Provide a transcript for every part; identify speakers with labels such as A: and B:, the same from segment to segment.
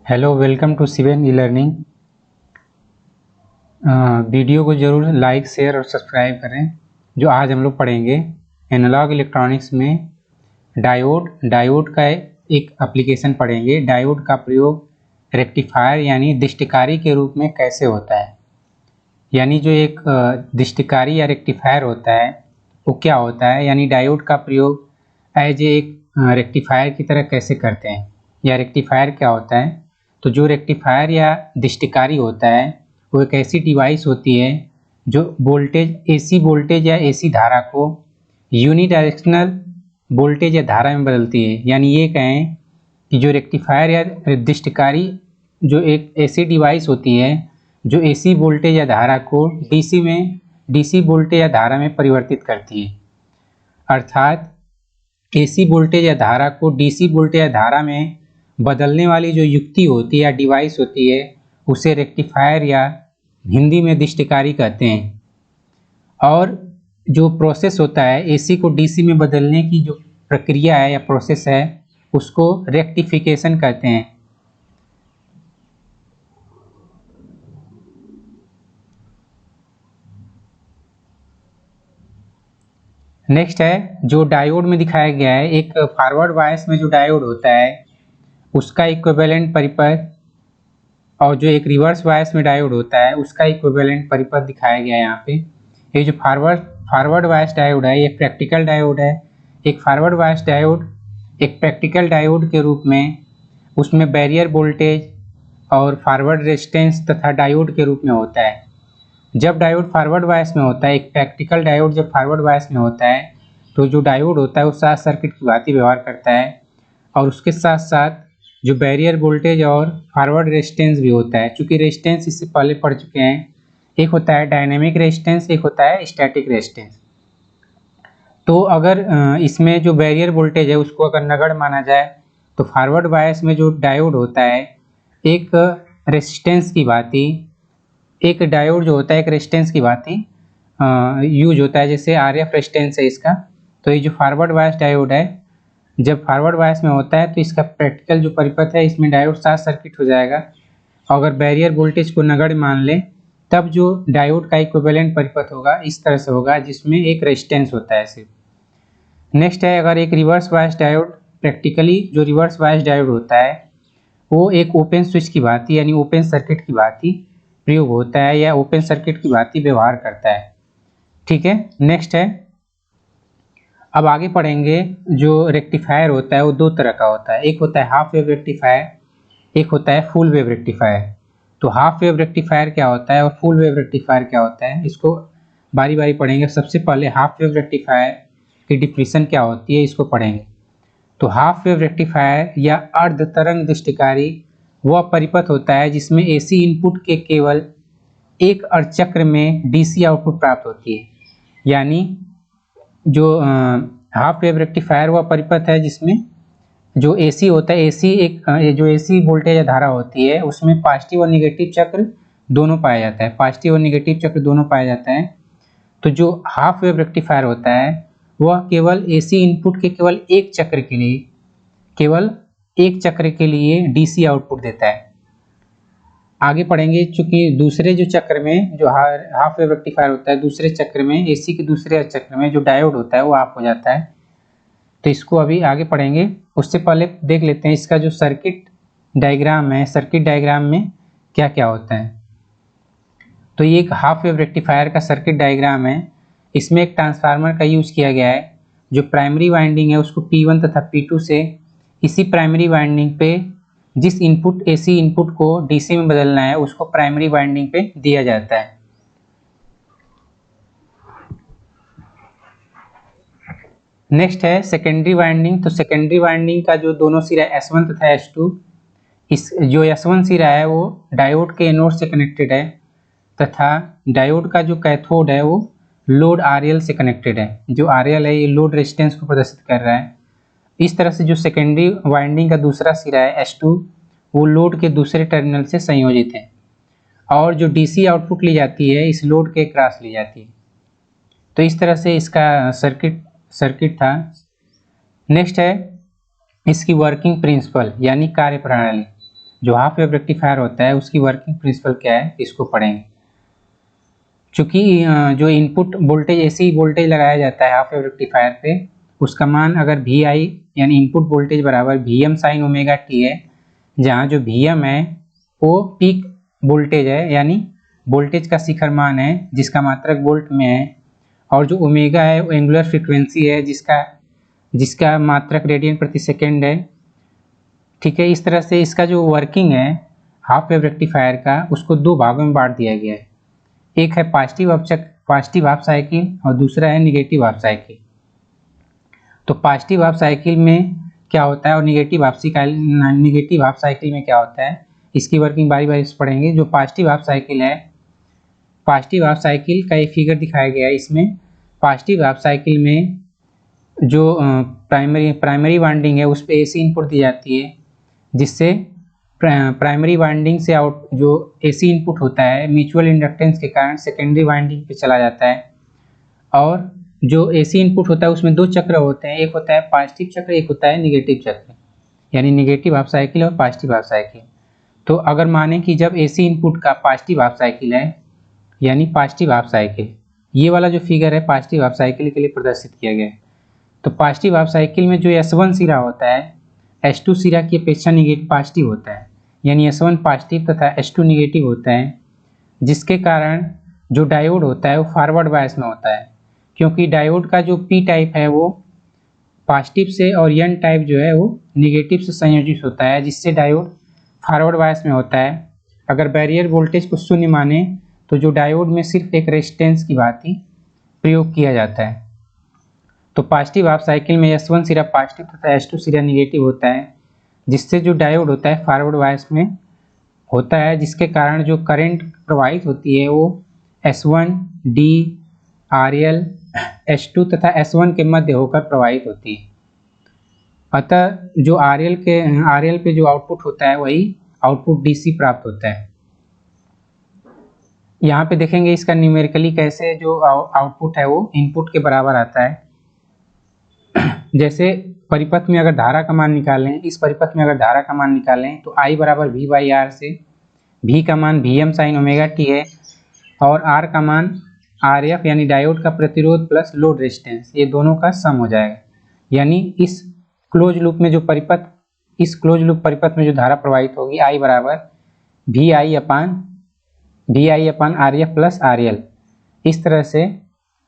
A: Hello, welcome to सिवेन E learning. Video को ज़रूर लाइक, शेयर और सब्सक्राइब करें। जो आज हम लोग पढ़ेंगे एनालॉग इलेक्ट्रॉनिक्स में डायोड का एक एप्लीकेशन पढ़ेंगे। डायोड का प्रयोग रेक्टिफायर यानी दृष्टिकारी के रूप में कैसे होता है, यानी जो एक दृष्टिकारी या रेक्टिफायर होता है वो क्या होता है, यानी डायोड का प्रयोग एज एक रेक्टिफायर की तरह कैसे करते हैं, या रेक्टिफायर क्या होता है। तो जो रेक्टिफायर या दृष्टिकारी होता है वो एक ऐसी डिवाइस होती है जो एसी वोल्टेज या एसी धारा को यूनिडायरेक्शनल वोल्टेज या धारा में बदलती है। यानी ये कहें कि जो रेक्टिफायर या दृष्टिकारी जो एक ऐसी डिवाइस होती है जो एसी वोल्टेज या धारा को डीसी वोल्टेज या धारा में परिवर्तित करती है। अर्थात एसी वोल्टेज या धारा को डीसी वोल्टेज या धारा में बदलने वाली जो युक्ति होती है या डिवाइस होती है उसे रेक्टिफायर या हिंदी में दृष्टिकारी कहते हैं। और जो प्रोसेस होता है एसी को डीसी में बदलने की जो प्रक्रिया है या प्रोसेस है उसको रेक्टिफिकेशन कहते हैं। नेक्स्ट है जो डायोड में दिखाया गया है, एक फॉरवर्ड बायस में जो डायोड होता है उसका इक्विवेलेंट परिपथ, और जो एक रिवर्स बायस में डायोड होता है उसका इक्विवेलेंट परिपथ दिखाया गया है यहाँ पे। ये जो फॉरवर्ड बायस डायोड है ये प्रैक्टिकल डायोड है। एक फॉरवर्ड बायस डायोड एक प्रैक्टिकल डायोड के रूप में उसमें बैरियर वोल्टेज और फॉरवर्ड रेजिस्टेंस तथा डायोड के रूप में होता है। जब डायोड फॉरवर्ड बायस में होता है, एक प्रैक्टिकल डायोड जब फॉरवर्ड बायस में होता है तो जो डायोड होता है वो शॉर्ट सर्किट की भांति व्यवहार करता है, और उसके साथ साथ जो बैरियर वोल्टेज और फॉरवर्ड रेजिस्टेंस भी होता है। चूँकि रेजिस्टेंस इससे पहले पढ़ चुके हैं, एक होता है डायनेमिक रेजिस्टेंस, एक होता है स्टैटिक रेजिस्टेंस। तो अगर इसमें जो बैरियर वोल्टेज है उसको अगर नगण्य माना जाए तो फॉरवर्ड बायस में जो डायोड होता है एक रेजिस्टेंस की भांति, एक डायोड जो होता है एक रेजिस्टेंस की भांति यूज होता है, जैसे आरएफ रेजिस्टेंस है इसका। तो ये जो फॉरवर्ड बायस डायोड है जब फॉरवर्ड बायस में होता है तो इसका प्रैक्टिकल जो परिपथ है इसमें डायोड शॉर्ट सर्किट हो जाएगा। अगर बैरियर वोल्टेज को नगण्य मान ले तब जो डायोड का इक्विवेलेंट परिपथ होगा इस तरह से होगा जिसमें एक रेजिस्टेंस होता है सिर्फ। नेक्स्ट है अगर एक रिवर्स बायस डायोड, प्रैक्टिकली जो रिवर्स बायस डायोड होता है वो एक ओपन स्विच की भांति यानी ओपन सर्किट की भांति प्रयोग होता है या ओपन सर्किट की भांति व्यवहार करता है। ठीक है, नेक्स्ट है अब आगे पढ़ेंगे जो रेक्टिफायर होता है वो दो तरह का होता है। एक होता है हाफ वेव रेक्टिफायर, एक होता है फुल वेव रेक्टिफायर। तो हाफ वेव रेक्टिफायर क्या होता है और फुल वेव रेक्टिफायर क्या होता है इसको बारी बारी पढ़ेंगे। सबसे पहले हाफ वेव रेक्टिफायर की डिफिनीशन क्या होती है इसको पढ़ेंगे। तो हाफ वेव रेक्टिफायर या अर्ध तरंग दृष्टिकारी वह परिपथ होता है जिसमें एसी इनपुट के केवल एक अर्धचक्र में डीसी आउटपुट प्राप्त होती है। यानी जो हाफ वेव रेक्टिफायर वह परिपथ है जिसमें जो एसी होता है, जो एसी वोल्टेज या धारा होती है उसमें पॉजिटिव और नेगेटिव चक्र दोनों पाया जाता है, पॉजिटिव और नेगेटिव चक्र दोनों पाया जाता है। तो जो हाफ वेव रेक्टिफायर होता है वह केवल एसी इनपुट के केवल एक चक्र के लिए डीसी आउटपुट देता है। आगे पढ़ेंगे चूंकि दूसरे जो चक्र में जो हाफ वेव रेक्टिफायर होता है दूसरे चक्र में एसी के दूसरे चक्र में जो डायोड होता है वो ऑफ हो जाता है। तो इसको अभी आगे पढ़ेंगे, उससे पहले देख लेते हैं इसका जो सर्किट डायग्राम है, सर्किट डायग्राम में क्या क्या होता है। तो ये एक हाफ वेव रेक्टिफायर का सर्किट डायग्राम है। इसमें एक ट्रांसफार्मर का यूज किया गया है। जो प्राइमरी वाइंडिंग है उसको P1 तथा P2 से इसी प्राइमरी वाइंडिंग पे जिस इनपुट एसी इनपुट को डीसी में बदलना है उसको प्राइमरी वाइंडिंग पे दिया जाता है। नेक्स्ट है सेकेंडरी वाइंडिंग। तो सेकेंडरी वाइंडिंग का जो दोनों सिरा S1 तथा S2, इस जो S1 सिरा है वो डायोड के एनोड से कनेक्टेड है तथा डायोड का जो कैथोड है वो लोड RL से कनेक्टेड है। जो RL है ये लोड रेजिस्टेंस को प्रदर्शित कर रहा है। इस तरह से जो सेकेंडरी वाइंडिंग का दूसरा सिरा है S2 वो लोड के दूसरे टर्मिनल से संयोजित है, और जो डीसी आउटपुट ली जाती है इस लोड के क्रॉस ली जाती है। तो इस तरह से इसका सर्किट था। नेक्स्ट है इसकी वर्किंग प्रिंसिपल यानी कार्य प्रणाली। जो हाफ वेव रेक्टिफायर होता है उसकी वर्किंग प्रिंसिपल क्या है इसको पढ़ेंगे। चूँकि जो इनपुट वोल्टेज एसी वोल्टेज लगाया जाता है हाफ वेव रेक्टिफायर पे, उसका मान अगर वी आई यानी इनपुट वोल्टेज बराबर V M sine omega T है, जहाँ जो वी एम है वो पीक वोल्टेज है यानी वोल्टेज का शिखर मान है जिसका मात्रक वोल्ट में है, और जो ओमेगा है वो एंगुलर फ्रीक्वेंसी है जिसका मात्रक रेडियन प्रति सेकेंड है। ठीक है, इस तरह से इसका जो वर्किंग है हाफ वेव रेक्टिफायर का उसको दो भागों में बांट दिया गया है। एक है पॉजिटिव हाफ साइकिल और दूसरा है निगेटिव हाफ साइकिल। तो पॉजिटिव हाफ साइकिल में क्या होता है और निगेटिव हाफ साइकिल में क्या होता है, इसकी वर्किंग बारी बारी से पढ़ेंगे। जो पॉजिटिव हाफ साइकिल है, पॉजिटिव हाफ साइकिल का एक फिगर दिखाया गया है इसमें। पॉजिटिव हाफ साइकिल में जो प्राइमरी वाइंडिंग है उस पर एसी इनपुट दी जाती है, जिससे प्राइमरी वाइंडिंग से जो एसी इनपुट होता है म्यूचुअल इंडक्टेंस के कारण सेकेंडरी वाइंडिंग पे चला जाता है। और जो एसी इनपुट होता है उसमें दो चक्र होते हैं, एक होता है पॉजिटिव चक्र, एक होता है निगेटिव चक्र, यानी निगेटिव हाफ साइकिल और पॉजिटिव हाफ साइकिल। तो अगर माने कि जब एसी इनपुट का पॉजिटिव हाफ साइकिल है यानी पॉजिटिव हाफ साइकिल, ये वाला जो फिगर है पॉजिटिव हाफ साइकिल के लिए प्रदर्शित किया गया है। तो पॉजिटिव हाफ साइकिल में जो S1 सिरा होता है S2 सिरा की अपेक्षा निगेटिव पॉजिटिव होता है, यानी S1 पॉजिटिव तथा S2 निगेटिव होता है, जिसके कारण जो डायोड होता है वो फॉरवर्ड बायस में होता है, क्योंकि डायोड का जो P टाइप है वो पॉजिटिव से और N टाइप जो है वो निगेटिव से संयोजित होता है, जिससे डायोड फॉरवर्ड बायस में होता है। अगर बैरियर वोल्टेज को शून्य माने तो जो डायोड में सिर्फ एक रेजिस्टेंस की भांति प्रयोग किया जाता है। तो पॉजिटिव हाफ साइकिल में S1 सिरा पॉजिटिव तथा S2 सिरा निगेटिव होता है, जिससे जो डायोड होता है फॉरवर्ड बायस में होता है, जिसके कारण जो करंट प्रवाहित होती है वो S1 D RL S2 तथा S1 के मध्य होकर प्रवाहित होती है। अतः जो RL पे जो आउटपुट होता है वही आउटपुट DC प्राप्त होता है। यहाँ पे देखेंगे इसका न्यूमेरिकली कैसे जो आउटपुट है वो इनपुट के बराबर आता है। जैसे परिपथ में अगर धारा का मान निकालें, इस परिपथ में अगर धारा का मान निकालें तो I बराबर V/R से V का मान Vm साइन ओमेगा टी है और R का मान RF यानी डायोड का प्रतिरोध प्लस लोड रेजिस्टेंस, ये दोनों का सम हो जाएगा। यानी इस क्लोज लूप परिपथ में जो धारा प्रवाहित होगी I बराबर VI अपान RF प्लस RL। इस तरह से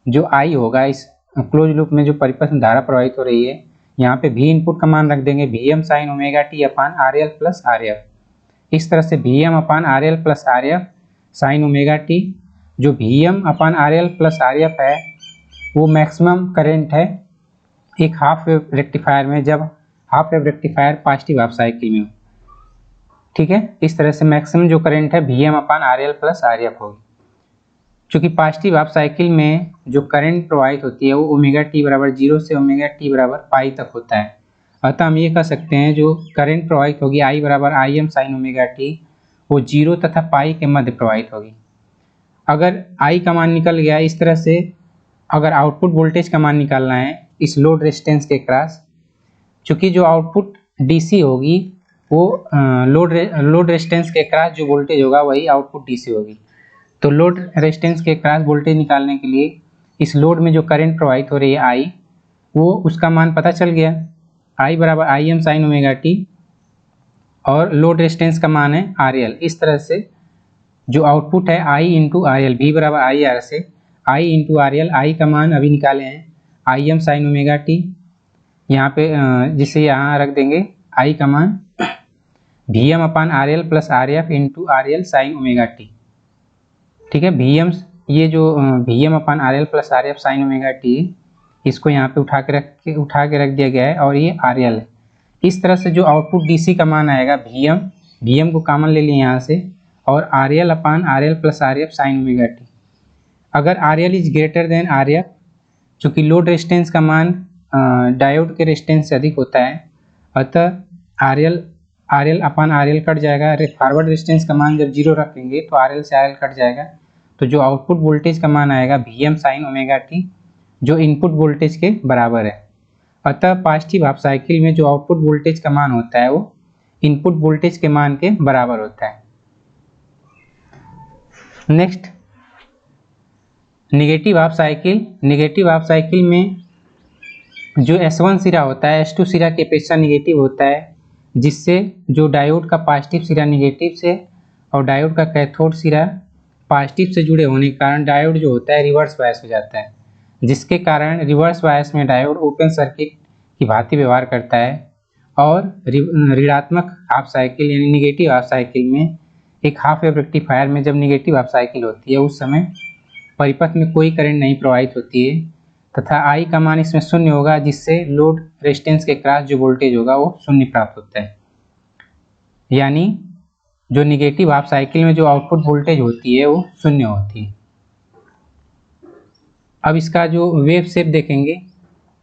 A: जो I होगा इस क्लोज लूप में जो परिपथ में धारा प्रवाहित हो रही है, यहाँ पे V इनपुट का मान रख देंगे Vm sign omega T upon RL plus RF। इस तरह से Vm अपान RL plus RF sign omega T, जो Vm अपान RL प्लस RF है वो मैक्सिमम करंट है एक हाफ वेव रेक्टिफायर में, जब half wave rectifier positive half cycle में हो। ठीक है, इस तरह से मैक्सिमम जो करंट है Vm अपान RL प्लस RF होगी। चूँकि पॉजिटिव हाफ साइकिल में जो करंट प्रवाहित होती है वो ओमेगा टी बराबर 0 से ओमेगा टी बराबर पाई तक होता है। अतः हम ये कह सकते हैं जो करंट प्रवाहित होगी I बराबर Im साइन ओमेगा टी वो 0 तथा पाई के मध्य प्रवाहित होगी। अगर I का मान निकल गया, इस तरह से अगर आउटपुट वोल्टेज का मान निकालना है इस लोड रेजिस्टेंस के क्रॉस, चूँकि जो आउटपुट DC होगी वो लोड रेजिस्टेंस के क्रॉस जो वोल्टेज होगा वही आउटपुट DC होगी। तो लोड रेजिस्टेंस के क्रॉस वोल्टेज निकालने के लिए इस लोड में जो करंट प्रवाहित हो रही है I, वो उसका मान पता चल गया, I बराबर Im साइन ओमेगा टी और लोड रेजिस्टेंस का मान है RL। इस तरह से जो आउटपुट है I इंटू RL, V बराबर IR से I इंटू RL, I का मान अभी निकाले हैं Im साइन ओमेगा टी, यहाँ पे जिसे यहाँ रख देंगे I का मान Vm अपान RL plus RF into RL sign omega T. ठीक है, ये जो Vm अपान RL plus RF sign omega T, इसको यहाँ पे उठा के रख दिया गया है और ये RL है। इस तरह से जो आउटपुट DC का मान आएगा Vm को कॉमन ले लिए यहाँ से, और RL अपान RL plus RF sign omega T. अगर RL is greater than RF, चूँकि लोड रेजिस्टेंस का मान डायोड के रेजिस्टेंस से अधिक होता है, अतः RL अपान RL कट जाएगा। फॉरवर्ड रेजिस्टेंस का मान जब 0 रखेंगे तो RL से RL कट जाएगा, तो जो आउटपुट वोल्टेज का मान आएगा Vm साइन ओमेगा टी, जो इनपुट वोल्टेज के बराबर है। अतः पॉजिटिव हाफ साइकिल में जो आउटपुट वोल्टेज का मान होता है वो इनपुट वोल्टेज के मान के बराबर होता है। Next, negative half cycle. Negative half cycle में जो S1 सिरा होता है S2 सिरा की अपेक्षा निगेटिव होता है, जिससे जो डायोड का पॉजिटिव सिरा निगेटिव से और डायोड का कैथोड सिरा पॉजिटिव से जुड़े होने के कारण डायोड जो होता है रिवर्स बायस हो जाता है, जिसके कारण रिवर्स बायस में डायोड ओपन सर्किट की भांति व्यवहार करता है और ऋणात्मक हाफ साइकिल यानी निगेटिव हाफ साइकिल में एक हाफ वेव रेक्टिफायर में जब निगेटिव हाफ साइकिल होती है उस समय परिपथ में कोई करंट नहीं प्रवाहित होती है तथा आई का मान इसमें शून्य होगा, जिससे लोड रेजिस्टेंस के क्रॉस जो वोल्टेज होगा वो शून्य प्राप्त होता है। यानी जो निगेटिव हाफ साइकिल में जो आउटपुट वोल्टेज होती है वो शून्य होती है। अब इसका जो वेव शेप देखेंगे,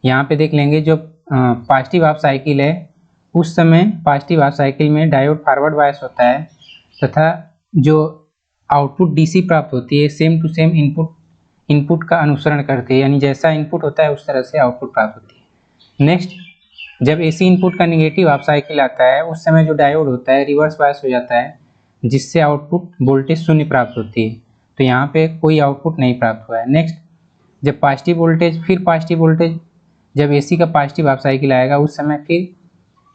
A: यहाँ पे देख लेंगे जो पॉजिटिव हाफ साइकिल है उस समय पॉजिटिव हाफ साइकिल में डायोड फॉरवर्ड बायस होता है तथा जो आउटपुट डीसी प्राप्त होती है सेम टू सेम इनपुट का अनुसरण करते हैं, यानी जैसा इनपुट होता है उस तरह से आउटपुट प्राप्त होती है। नेक्स्ट, जब एसी इनपुट का निगेटिव हाफ साइकिल आता है उस समय जो डायोड होता है रिवर्स बायस हो जाता है, जिससे आउटपुट वोल्टेज शून्य प्राप्त होती है। तो यहाँ पे कोई आउटपुट नहीं प्राप्त हुआ है। नेक्स्ट, जब पॉजिटिव वोल्टेज जब एसी का पॉजिटिव हाफ साइकिल आएगा उस समय फिर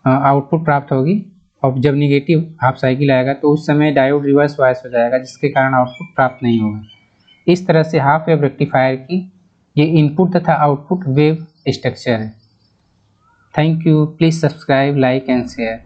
A: आउटपुट प्राप्त होगी, और जब निगेटिव हाफ साइकिल आएगा तो उस समय डायोड रिवर्स बायस हो जाएगा, जिसके कारण आउटपुट प्राप्त नहीं होगा। इस तरह से हाफ वेव रेक्टिफायर की ये इनपुट तथा आउटपुट वेव स्ट्रक्चर है। Thank you. Please subscribe, like and share.